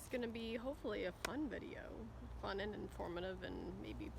is going to be hopefully a fun video, fun and informative, and maybe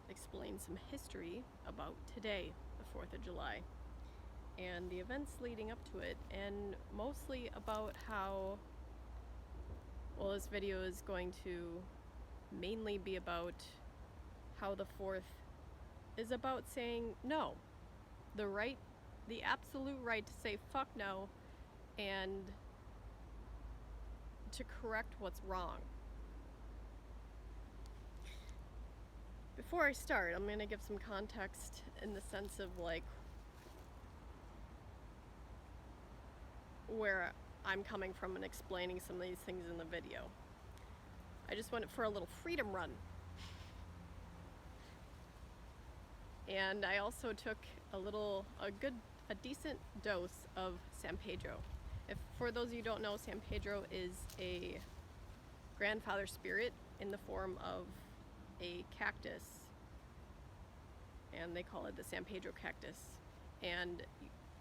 explain some history about today, the 4th of July, and the events leading up to it, and mostly about how, well, this video is going to mainly be about how the 4th is about saying no, the absolute right to say fuck no, and to correct what's wrong. Before I start, I'm going to give some context in the sense of like where I'm coming from and explaining some of these things in the video. I just went for a little freedom run. And I also took a decent dose of San Pedro. For those of you who don't know, San Pedro is a grandfather spirit in the form of a cactus, and they call it the San Pedro cactus. And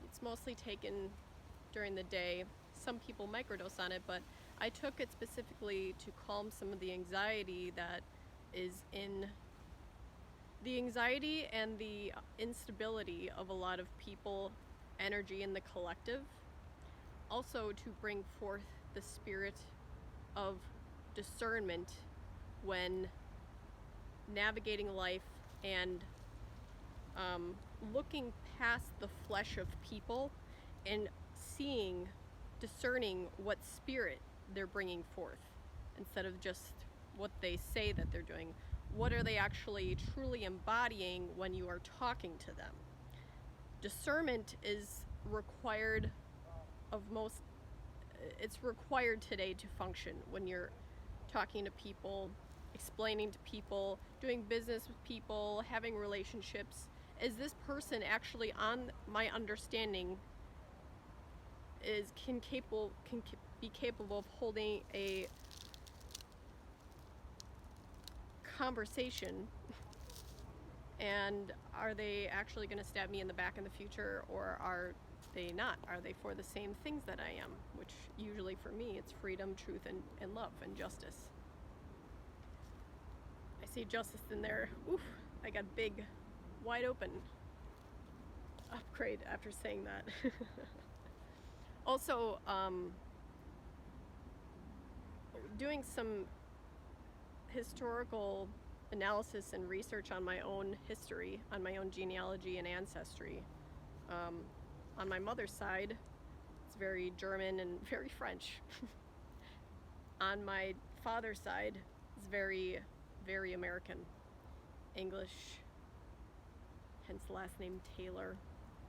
it's mostly taken during the day. Some people microdose on it, but I took it specifically to calm some of the anxiety that is in the anxiety and the instability of a lot of people, energy in the collective. Also to bring forth the spirit of discernment when navigating life and looking past the flesh of people and discerning what spirit they're bringing forth instead of just what they say that they're doing. What are they actually truly embodying when you are talking to them? Discernment is required it's required today to function when you're talking to people, explaining to people, doing business with people, having relationships. Is this person actually on my understanding can be capable of holding a conversation, and are they actually going to stab me in the back in the future, or are they not? Are they for the same things that I am? Which usually for me it's freedom, truth, and love and justice. I see justice in there. Oof, I got big, wide open upgrade after saying that. Also, doing some historical analysis and research on my own history, on my own genealogy and ancestry. On my mother's side, it's very German and very French. On my father's side, it's very, very American. English, hence the last name Taylor.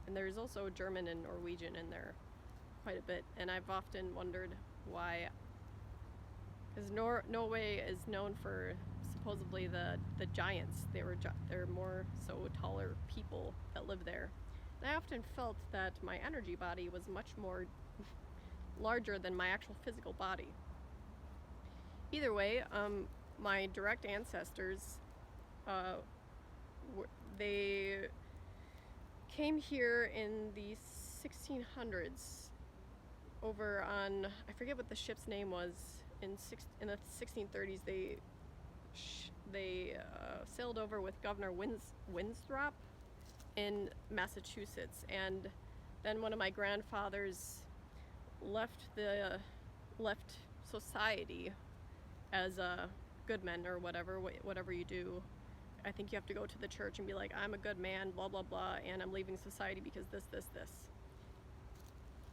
And there's also German and Norwegian in there quite a bit. And I've often wondered why, because Norway is known for supposedly the giants. They're more so taller people that live there. And I often felt that my energy body was much more larger than my actual physical body. Either way, my direct ancestors, they came here in the 1600s over on, I forget what the ship's name was. In the 1630s, they sailed over with Governor Winthrop in Massachusetts, and then one of my grandfathers left society as a good man or whatever you do. I think you have to go to the church and be like, I'm a good man, blah blah blah, and I'm leaving society because this.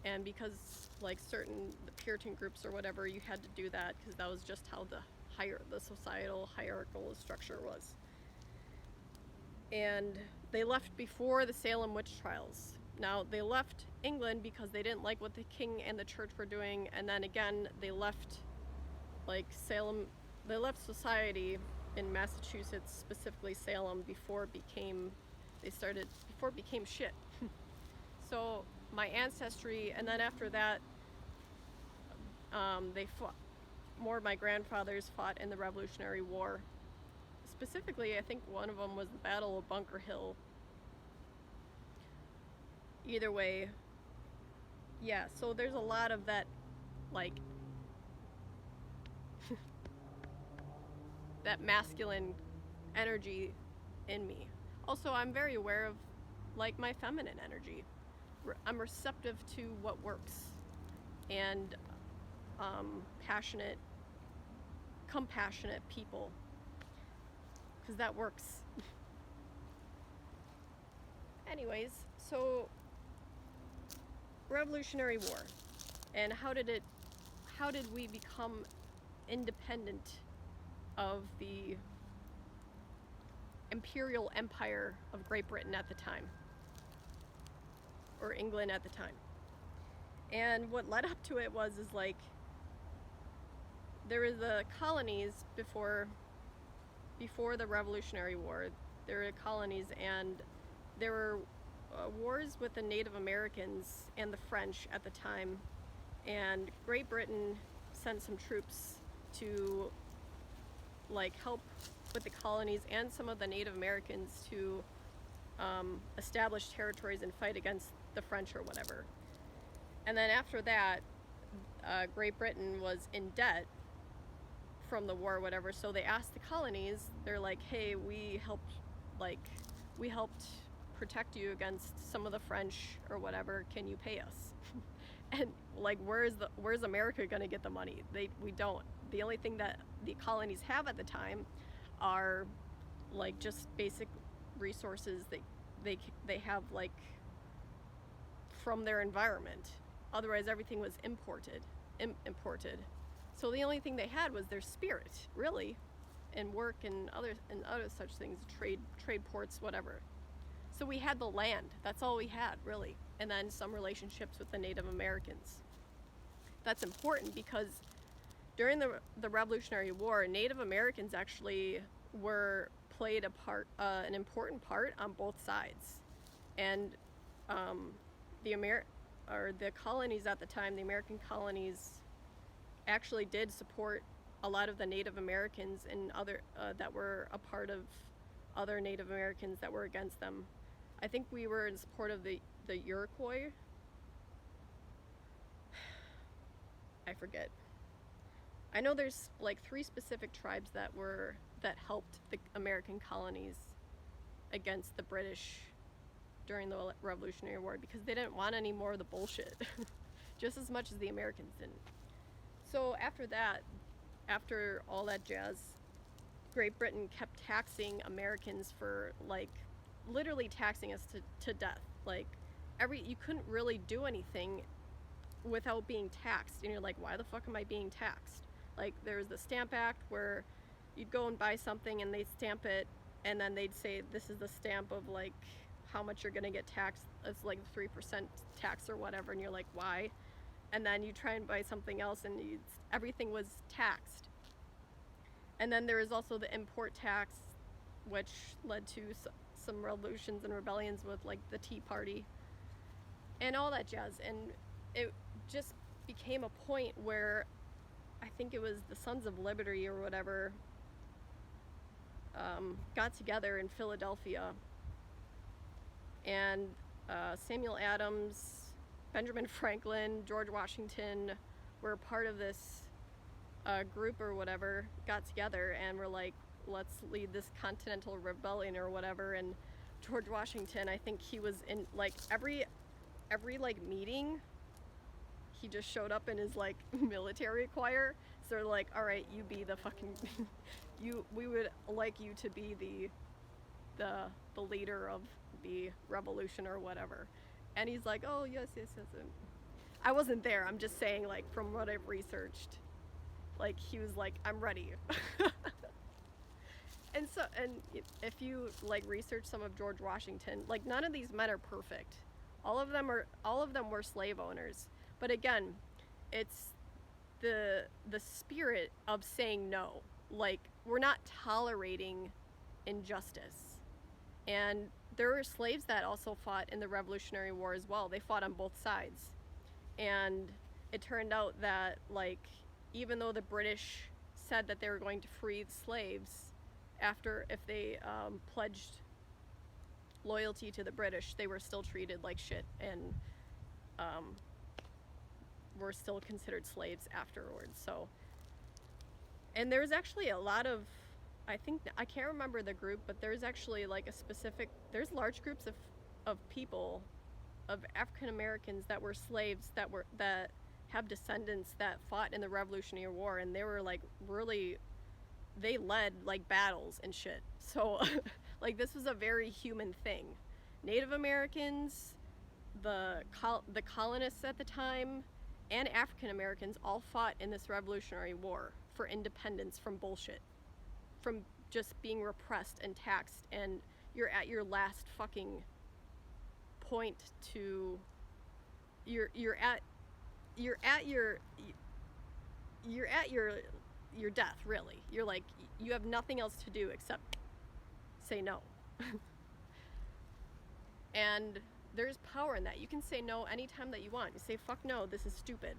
And because like the Puritan groups or whatever, you had to do that because that was just how the societal hierarchical structure was. And they left before the Salem witch trials. Now, they left England because they didn't like what the king and the church were doing, and then again, they left society in Massachusetts, specifically Salem, before it became shit. So my ancestry, and then after that, more of my grandfathers fought in the Revolutionary War. Specifically, I think one of them was the Battle of Bunker Hill. Either way, yeah, so there's a lot of that, like, that masculine energy in me. Also, I'm very aware of like my feminine energy. I'm receptive to what works, and passionate, compassionate people, because that works. Anyways, so Revolutionary War, and how did we become independent of the imperial empire of Great Britain at the time, or England at the time? And what led up to it was like there were the colonies before the Revolutionary War. There were colonies, and there were wars with the Native Americans and the French at the time, and Great Britain sent some troops to like help with the colonies and some of the Native Americans to establish territories and fight against the French or whatever. And then after that, Great Britain was in debt from the war or whatever, so they asked the colonies, they're like, hey, we helped protect you against some of the French or whatever, can you pay us? And like, where's America gonna get the money? We don't. The only thing that the colonies have at the time are like just basic resources that they have like from their environment. Otherwise everything was imported. So the only thing they had was their spirit, really, and work and other such things, trade ports, whatever. So we had the land. That's all we had, really. And then some relationships with the Native Americans. That's important because during the Revolutionary War, Native Americans actually played an important part on both sides. And the colonies at the time, the American colonies, actually did support a lot of the Native Americans and other that were a part of other Native Americans that were against them. I think we were in support of the Iroquois. I forget. I know there's like 3 specific tribes that helped the American colonies against the British during the Revolutionary War, because they didn't want any more of the bullshit, just as much as the Americans didn't. So after all that jazz, Great Britain kept taxing Americans for like literally taxing us to death. Like you couldn't really do anything without being taxed, and you're like, why the fuck am I being taxed? Like there's the Stamp Act where you'd go and buy something and they'd stamp it, and then they'd say this is the stamp of like how much you're gonna get taxed. It's like 3% tax or whatever, and you're like, why? And then you try and buy something else and everything was taxed. And then there was also the import tax, which led to some revolutions and rebellions with like the Tea Party and all that jazz. And it just became a point where I think it was the Sons of Liberty or whatever got together in Philadelphia, and Samuel Adams, Benjamin Franklin, George Washington were part of this group or whatever, got together and were like, let's lead this Continental Rebellion or whatever. And George Washington, I think he was in like every like meeting, he just showed up in his like military choir. So they're like, all right, you be the fucking we would like you to be the leader of the revolution or whatever. And he's like, oh yes. And I wasn't there, I'm just saying, like, from what I've researched, like he was like, I'm ready. And if you like research some of George Washington, like none of these men are perfect. All of them were slave owners. But again, it's the spirit of saying no. Like, we're not tolerating injustice. And there were slaves that also fought in the Revolutionary War as well. They fought on both sides. And it turned out that, like, even though the British said that they were going to free the slaves if they pledged loyalty to the British, they were still treated like shit and were still considered slaves afterwards. So, and there's actually a lot of I think I can't remember the group, but there's actually like a specific. There's large groups of people, of African Americans that were slaves that have descendants that fought in the Revolutionary War, and they were like really, they led like battles and shit. So like this was a very human thing. Native Americans, the colonists at the time, and African Americans all fought in this Revolutionary War for independence from bullshit, from just being repressed and taxed, and you're at your last fucking point to you're at your death, really. You're like, you have nothing else to do except say no. And there's power in that. You can say no anytime that you want. You say, fuck no, this is stupid.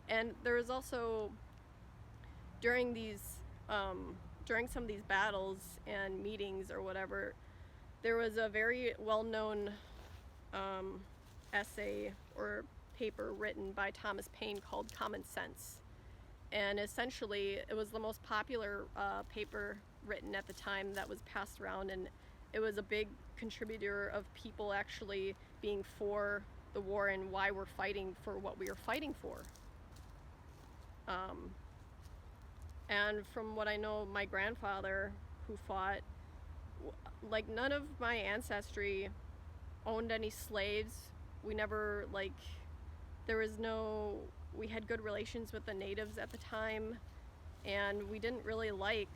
And there was also, during some of these battles and meetings or whatever, there was a very well-known essay or paper written by Thomas Paine called Common Sense. And essentially, it was the most popular paper written at the time that was passed around, and it was a big contributor of people actually being for the war and why we're fighting for what we are fighting for. And from what I know, my grandfather, who fought, like, none of my ancestry owned any slaves. We never, like, we had good relations with the natives at the time, and we didn't really like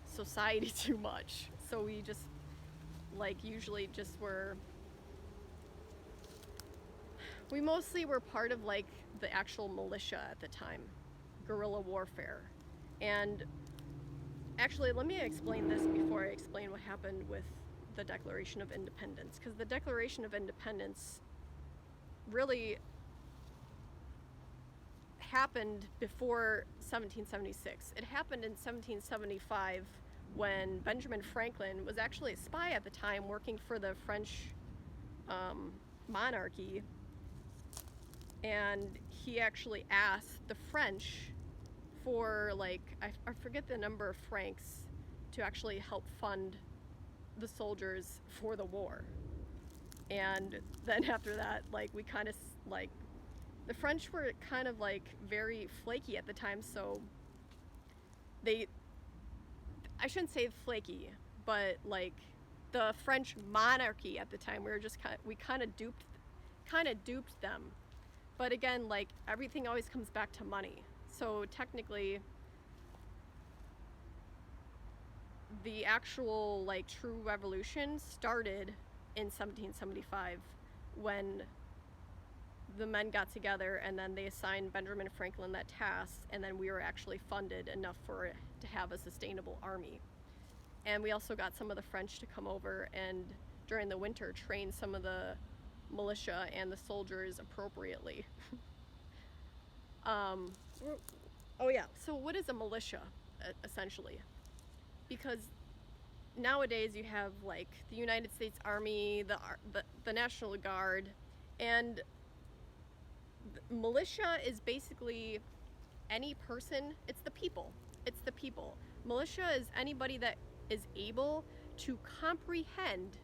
society too much. So we just, like, usually just we mostly were part of, like, the actual militia at the time, guerrilla warfare. And actually, let me explain this before I explain what happened with the Declaration of Independence, because the Declaration of Independence really happened before 1776. It happened in 1775 when Benjamin Franklin was actually a spy at the time working for the French monarchy, and he actually asked the French for, like, I forget the number of francs to actually help fund the soldiers for the war. And then after that, like, we kind of, like, the French were kind of, like, very flaky at the time, so I shouldn't say flaky, but, like, the French monarchy at the time, we kind of duped them. But again, like, everything always comes back to money. So technically, the actual, like, true revolution started in 1775 when the men got together, and then they assigned Benjamin Franklin that task, and then we were actually funded enough to have a sustainable army. And we also got some of the French to come over and during the winter train some of the militia and the soldiers appropriately. Oh yeah, so what is a militia, essentially? Because nowadays you have, like, the United States Army, the National Guard, and militia is basically any person. It's the people. Militia is anybody that is able to comprehend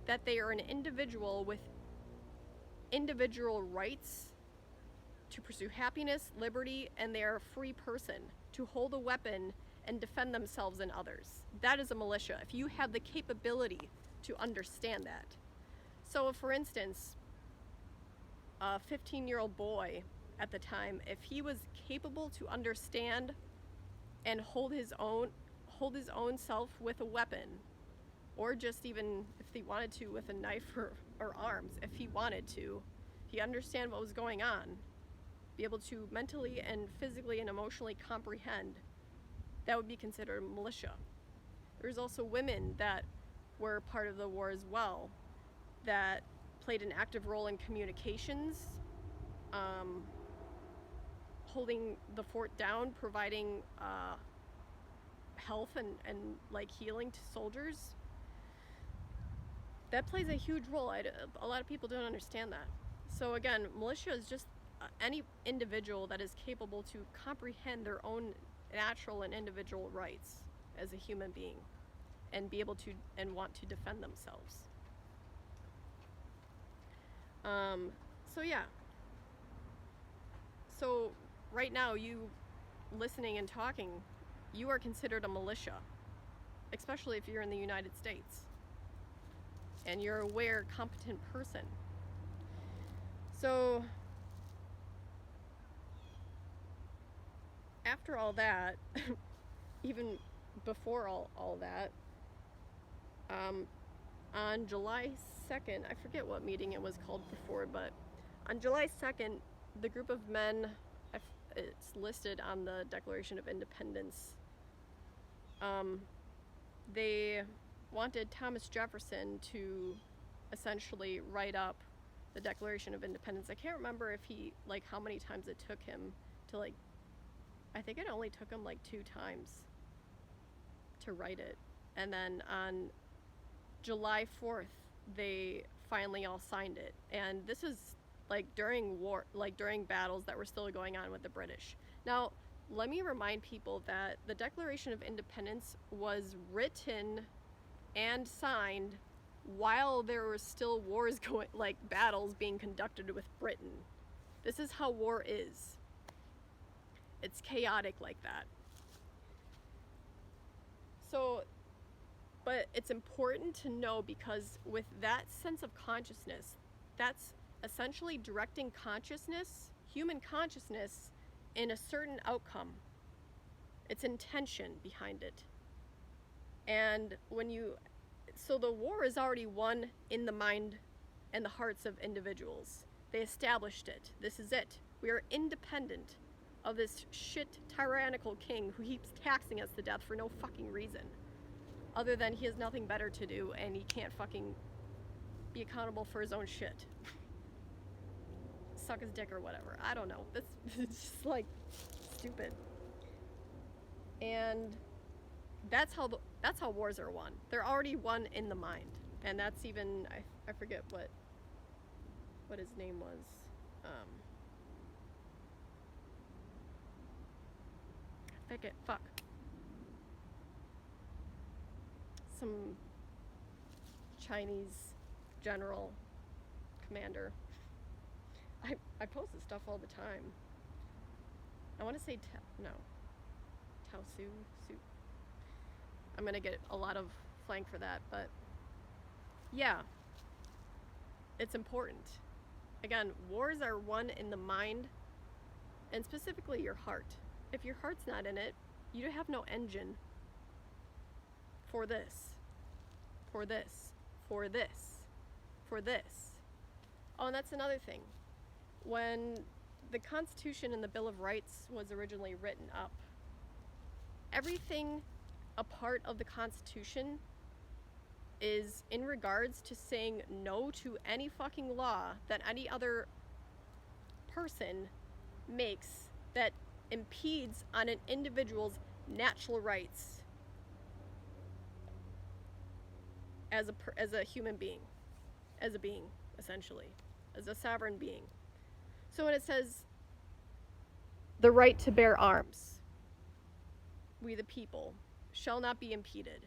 that they are an individual with individual rights to pursue happiness, liberty, and they are a free person to hold a weapon and defend themselves and others. That is a militia, if you have the capability to understand that. So, for instance, a 15-year-old boy at the time, if he was capable to understand and hold his own self with a weapon, or just even if he wanted to with a knife or arms, if he wanted to, he understand what was going on, be able to mentally and physically and emotionally comprehend, that would be considered militia. There's also women that were part of the war as well, that played an active role in communications, holding the fort down, providing health and like healing to soldiers. That plays a huge role. A lot of people don't understand that. So again, militia is just any individual that is capable to comprehend their own natural and individual rights as a human being and be able to and want to defend themselves. So yeah. So right now, you listening and talking, you are considered a militia, especially if you're in the United States and you're a aware, competent person. So after all that, even before all that, on July 2nd, I forget what meeting it was called before, but on July 2nd, the group of men, it's listed on the Declaration of Independence, they wanted Thomas Jefferson to essentially write up the Declaration of Independence. I can't remember if he, like, how many times it took him to, like, I think it only took him like 2 times to write it. And then on July 4th, they finally all signed it. And this is like during war, like during battles that were still going on with the British. Now, let me remind people that the Declaration of Independence was written and signed while there were still wars going, like battles being conducted with Britain. This is how war is. It's chaotic like that. So, but it's important to know, because with that sense of consciousness, that's essentially directing consciousness, human consciousness, in a certain outcome. It's intention behind it. And so the war is already won in the mind and the hearts of individuals. They established it. This is it. We are independent of this shit tyrannical king who keeps taxing us to death for no fucking reason, other than he has nothing better to do and he can't fucking be accountable for his own shit. Suck his dick or whatever. I don't know. It's just like stupid. And that's how wars are won. They're already won in the mind. And that's even, I forget what his name was. Fuck. Some Chinese general commander. I post this stuff all the time. I want to say Tao Su. I'm gonna get a lot of flank for that, but yeah, it's important. Again, wars are won in the mind, and specifically your heart. If your heart's not in it, you have no engine for this, for this, for this, for this. Oh, and that's another thing. When the Constitution and the Bill of Rights was originally written up, everything a part of the Constitution is in regards to saying no to any fucking law that any other person makes that impedes on an individual's natural rights as a human being, as a being, essentially, as a sovereign being. So when it says the right to bear arms, we the people shall not be impeded.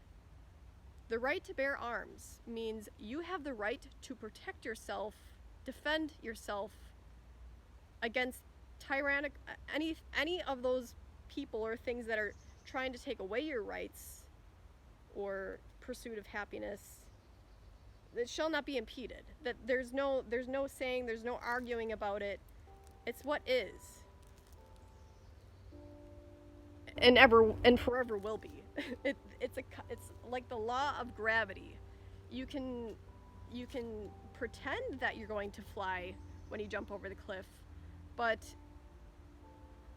The right to bear arms means you have the right to protect yourself, defend yourself against any of those people or things that are trying to take away your rights or pursuit of happiness. It shall not be impeded. That there's no saying, there's no arguing about it. It's what is. And forever will be. It's like the law of gravity. You can pretend that you're going to fly when you jump over the cliff, but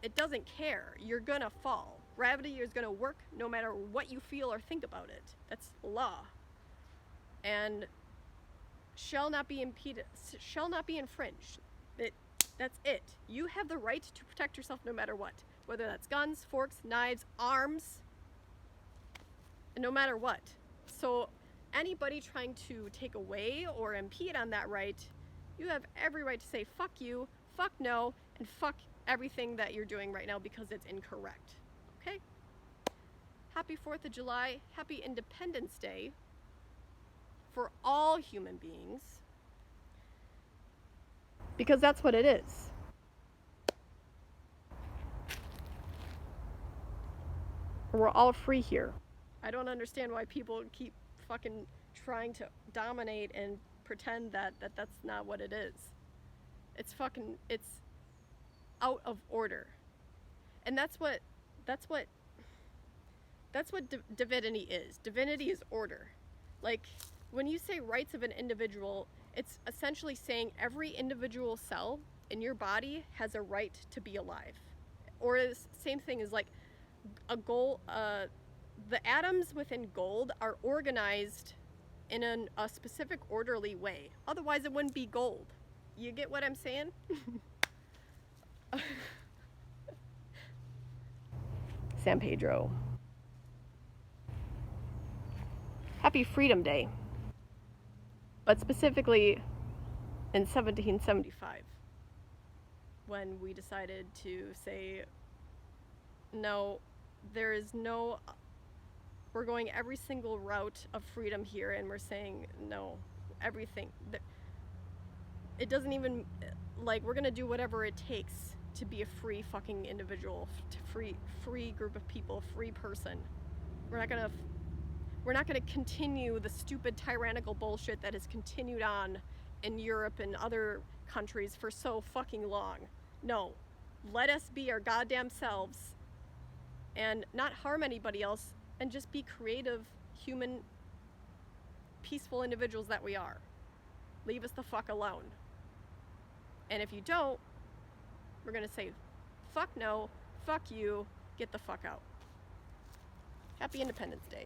it doesn't care. You're gonna fall. Gravity is gonna work no matter what you feel or think about it. That's law. And shall not be impeded, shall not be infringed. That's it. You have the right to protect yourself no matter what. Whether that's guns, forks, knives, arms, no matter what. So anybody trying to take away or impede on that right, you have every right to say fuck you, fuck no, and fuck everything that you're doing right now because it's incorrect. Okay? Happy 4th of July, happy Independence Day for all human beings. Because that's what it is. We're all free here. I don't understand why people keep fucking trying to dominate and pretend that that's not what it is. It's out of order. And that's what divinity is. Divinity is order. Like, when you say rights of an individual, it's essentially saying every individual cell in your body has a right to be alive. Or the same thing is like a gold, the atoms within gold are organized in a specific orderly way. Otherwise it wouldn't be gold. You get what I'm saying? San Pedro. Happy Freedom Day. But specifically in 1775, when we decided to say, no, there is no, we're going every single route of freedom here, and we're saying, no, everything. It doesn't even, like, we're gonna do whatever it takes to be a free fucking individual, free group of people, free person. We're not gonna continue the stupid tyrannical bullshit that has continued on in Europe and other countries for so fucking long. No, let us be our goddamn selves and not harm anybody else, and just be creative, human, peaceful individuals that we are. Leave us the fuck alone. And if you don't, we're gonna say, fuck no, fuck you, get the fuck out. Happy Independence Day.